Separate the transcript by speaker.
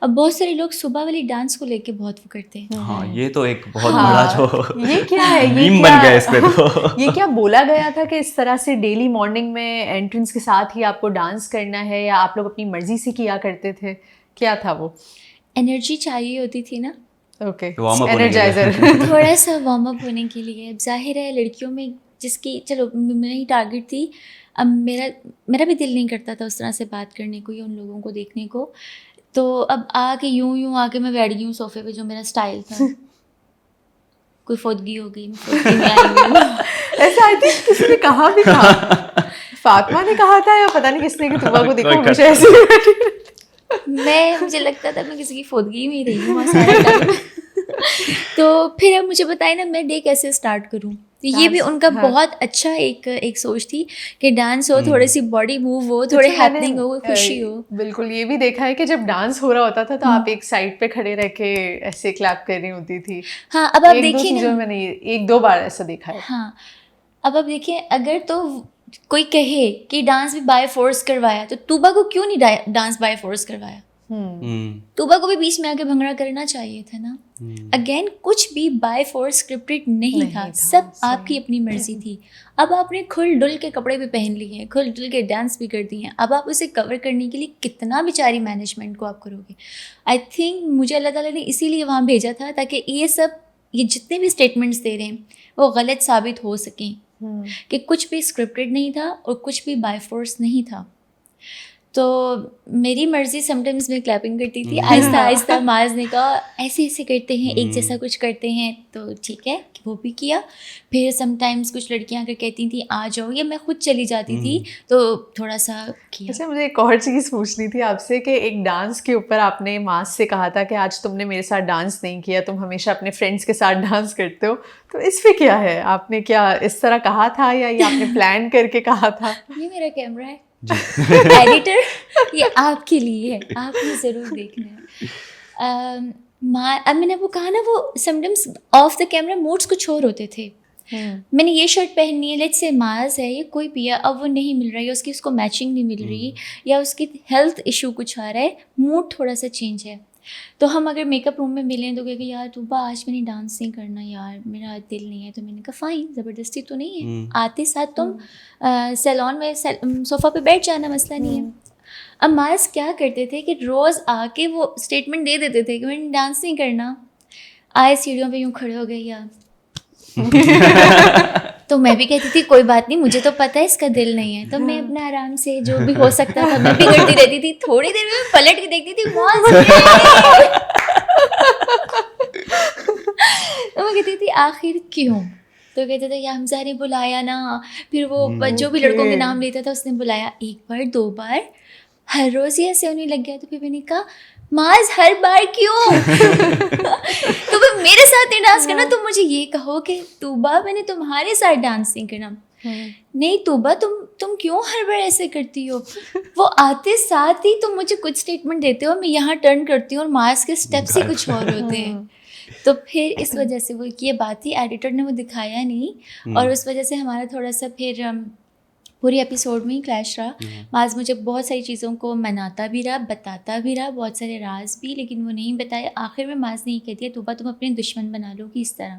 Speaker 1: اب بہت سارے لوگ صبح والی ڈانس کو لے کے بہت وہ کرتے ہیں.
Speaker 2: ہاں یہ تو ایک بہت بڑا جو
Speaker 3: یہ کیا ہے،
Speaker 2: میم بن گیا اس پہ تو.
Speaker 3: یہ کیا بولا گیا تھا کہ اس طرح سے ڈیلی مارننگ میں انٹرنس کے ساتھ ہی آپ کو ڈانس کرنا ہے، یا آپ لوگ اپنی مرضی سے کیا کرتے تھے؟ کیا تھا وہ؟
Speaker 1: انرجی چاہیے ہوتی تھی نا.
Speaker 3: اوکے،
Speaker 2: انرجائزر
Speaker 1: تھوڑا سا وارم اپ ہونے کے لیے. اب ظاہر ہے لڑکیوں میں جس کی چلو میری ٹارگیٹ تھی، اب میرا بھی دل نہیں کرتا تھا اس طرح سے بات کرنے کو یا ان لوگوں کو دیکھنے کو. تو اب آ کے یوں آ کے میں بیٹھ گئی ہوں صوفے پہ، جو میرا اسٹائل تھا. کوئی فوتگی ہو گئی، میں فوتگی میں آئی ہوں.
Speaker 3: ایسا آئی تھنک کسی نے کہا بھی تھا، فاطمہ نے کہا تھا یا پتہ نہیں کس نے، کہ طوبا کو دیکھو ہمیشہ ایسے ہی بیٹھی.
Speaker 1: مجھے لگتا تھا میں کسی کی فوتگی میں ہی رہی ہوں سارا ٹائم. تو پھر اب مجھے بتائیں نا میں ڈے کیسے اسٹارٹ کروں. تو یہ بھی ان کا بہت اچھا ایک سوچ تھی کہ ڈانس ہو، تھوڑی سی باڈی موو ہو، تھوڑے ہیپننگ ہو، خوشی ہو.
Speaker 3: بالکل یہ بھی دیکھا ہے کہ جب ڈانس ہو رہا ہوتا تھا تو آپ ایک سائڈ پہ کھڑے رہ کے ایسے کلیپ کر رہی ہوتی تھی.
Speaker 1: ہاں اب آپ دیکھیے نا،
Speaker 3: میں نے ایک دو بار ایسا دیکھا ہے.
Speaker 1: ہاں اب آپ دیکھیں، اگر تو کوئی کہے کہ ڈانس بھی بائی فورس کروایا تو طوبا کو کیوں نہیں ڈانس بائی فورس کروایا؟ طوبا کو بھی بیچ میں آ کے بھنگڑا کرنا چاہیے تھا نا. اگین کچھ بھی بائی فورس اسکرپٹڈ نہیں تھا، سب آپ کی اپنی مرضی تھی. اب آپ نے کھل ڈل کے کپڑے بھی پہن لیے ہیں، کھل ڈل کے ڈانس بھی کر دی ہیں. اب آپ اسے کور کرنے کے لیے کتنا بیچاری مینجمنٹ کو آپ کرو گے. آئی تھنک مجھے اللہ تعالیٰ نے اسی لیے وہاں بھیجا تھا تاکہ یہ جتنے بھی اسٹیٹمنٹس دے رہے ہیں وہ غلط ثابت ہو سکیں، کہ کچھ بھی اسکرپٹڈ نہیں تھا اور کچھ بھی بائی فورس نہیں تھا. تو میری مرضی سم ٹائمز میں کلیپنگ کرتی تھی. آہستہ آہستہ معاذ نے کہا ایسے کرتے ہیں، ایک جیسا کچھ کرتے ہیں، تو ٹھیک ہے وہ بھی کیا. پھر سم ٹائمز کچھ لڑکیاں اگر کہتی تھیں آ جاؤ، یا میں خود چلی جاتی تھی تو تھوڑا سا کیا.
Speaker 3: اچھا مجھے ایک اور چیز پوچھنی تھی آپ سے، کہ ایک ڈانس کے اوپر آپ نے معاذ سے کہا تھا کہ آج تم نے میرے ساتھ ڈانس نہیں کیا، تم ہمیشہ اپنے فرینڈس کے ساتھ ڈانس کرتے ہو. تو اس پہ کیا ہے؟ آپ نے کیا اس طرح کہا تھا یا یہ آپ نے پلان کر کے کہا تھا؟
Speaker 1: یہ میرا کیمرہ ہے ایڈیٹر، یہ آپ کے لیے ہے، آپ نے ضرور دیکھنا ہے. اب میں نے وہ کہا نا، وہ some times of the camera modes کچھ اور ہوتے تھے. میں نے یہ شرٹ پہننی ہے، لیٹس سے معاذ ہے، یہ کوئی بھی ہے، اب وہ نہیں مل رہا ہے، یا اس کو میچنگ نہیں مل رہی، یا اس کی ہیلتھ ایشو کچھ آ رہا ہے، موڈ تھوڑا سا چینج ہے. تو ہم اگر میک اپ روم میں ملیں تو کہ یار طوبا آج میں نے ڈانس نہیں کرنا یار، میرا دل نہیں ہے. تو میں نے کہا فائن، زبردستی تو نہیں ہے، آتے ساتھ تم سیلون میں صوفہ پہ بیٹھ جانا، مسئلہ نہیں ہے. اب معاذ کیا کرتے تھے کہ روز آ کے وہ اسٹیٹمنٹ دے دیتے تھے کہ میں نے ڈانس نہیں کرنا. آئے سیڑھیوں پہ یوں کھڑے ہو گئے یا تو میں بھی کہتی تھی کوئی بات نہیں، مجھے تو پتہ ہے اس کا دل نہیں ہے. تو میں اپنا آرام سے جو بھی ہو سکتا تھا میں بھی کرتی رہتی تھی. تھوڑی دیر میں پلٹ کے دیکھتی تھی تو میں کہتی تھی آخر کیوں؟ تو کہتے تھے یا حمزہ نے بلایا نا، پھر وہ جو بھی لڑکوں کے نام لیتا تھا اس نے بلایا، ایک بار دو بار، ہر روز ہی ایسے ہونے لگ گیا. تو پھر میں نے کہا معاذ ہر بار کیوں؟ تو پھر میرے ساتھ نہیں ڈانس کرنا، تم مجھے یہ کہو کہ طوبا میں نے تمہارے ساتھ ڈانس نہیں کرنا. نہیں طوبا تم کیوں ہر بار ایسے کرتی ہو؟ وہ آتے ساتھ ہی تم مجھے کچھ اسٹیٹمنٹ دیتے ہو، میں یہاں ٹرن کرتی ہوں اور معاذ کے اسٹیپس ہی کچھ اور ہوتے ہیں. تو پھر اس وجہ سے وہ یہ بات تھی، ایڈیٹر نے وہ دکھایا نہیں، اور اس وجہ سے ہمارا تھوڑا سا پھر پوری ایپیسوڈ میں ہی کلیش رہا. معاذ مجھے بہت ساری چیزوں کو مناتا بھی رہا، بتاتا بھی رہا، بہت سارے راز بھی، لیکن وہ نہیں بتائے. آخر میں معاذ نے یہ کہہ دیا طوبا تم اپنے دشمن بنا لو گی اس طرح.